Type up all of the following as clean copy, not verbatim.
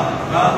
illallah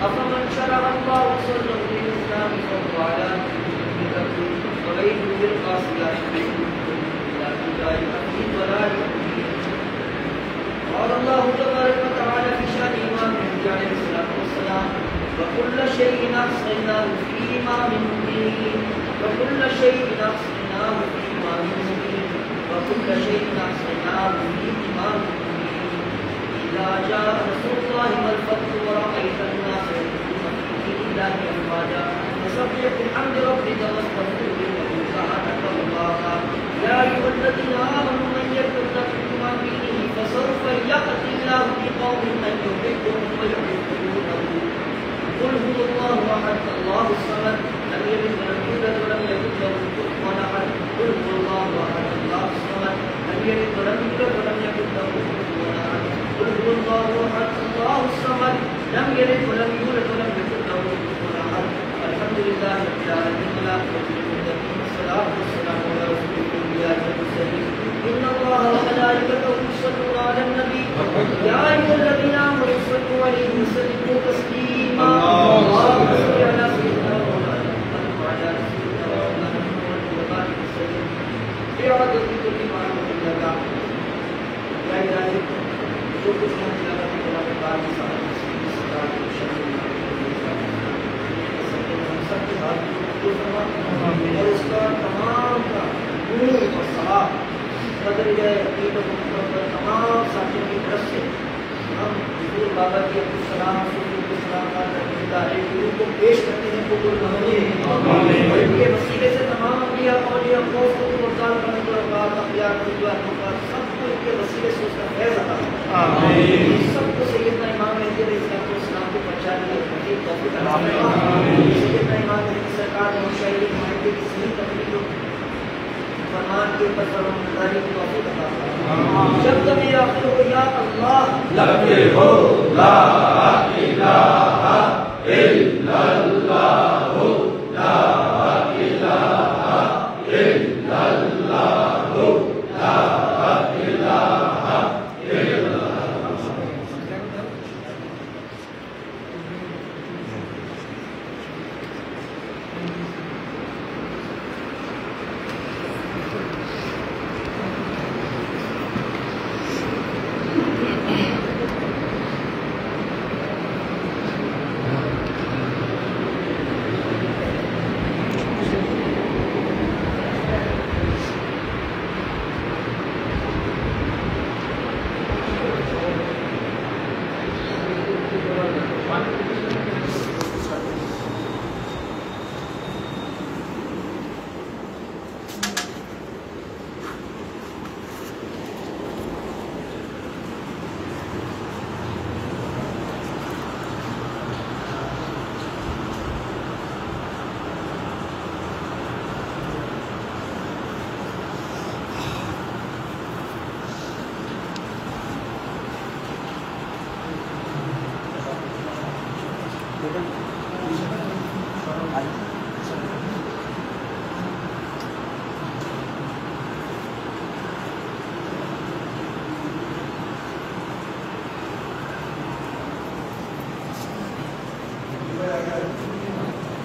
أفمن شرع الله صدره للإسلام فهو على دين وغير بالقاسية قال الله تبارك وتعالى في شأن إمام المهدي عليه الصلاة والسلام وكل شيء أحصيناه في إمام مبين وكل شيء أحصيناه في إمام مبين وكل شيء أحصيناه في إمام مبين إذا جاء رسول الله والفتح ورأيت الناس يدخلون في دين الله أفواجا فسبح بحمد ربك واستغفره سبحانك الله يا أيها الذين آمنوا من يرتد منكم عن دينه فسوف يأتي الله بقوم من يحبهم ويحبونه قل هو الله أحد الله الصمد لم يلد ولم يولد ولم يكن له كفوا أحد قل هو الله أحد الله الصمد لم يلد ولم يولد ولم يكن له كفوا أحد قل هو الله أحد الله الصمد لم يلد ولم يولد ولم يكن له كفوا أحد الحمد لله رب العالمين والصلاة والسلام على رسول الأنبياء والمرسلين إن الله وملائكته يصلون على النبي يا أيها الذين آمنوا صلوا عليه وسلموا تسليما اللهم صل على سيدنا مولانا محمد وعلى آل سيدنا مولانا محمد وبارك وسلم بعدد كل معلوم لك يا إلهي جو کچھ ہم تلاوت کرنے کے بعد سارے مسلم صلوات و شکر سب کے بعد اور اس کا تمام کا نور اور ثواب قدر عقید و محبت تمام ساتھیوں کی طرف سے ہم حضور بابا کی عبدالسلام السلام کا کو پیش کرتے ہیں قبول فرمائیے اور ان کے وسیلے سے تمام انبیاء اولیاء خوف کو مردار کرنے کے بعد اخیار کو سب کو ان کے وسیلے سے اس کا فیض عطا آمین سب کو سیدنا امام مہدی علیہ السلام کو پہنچا دیا مزید توفیق عطا فرمائے سیدنا امام مہدی سرکار نے مشاہدے معاہدے کی صحیح تقریر فرمان کے اوپر فرمانداری کی توفیق عطا فرمائے جب تک آخر ہو یا اللہ لگتے ہو لا الہ الا اللہ لا الہ الا اللہ لا الہ الا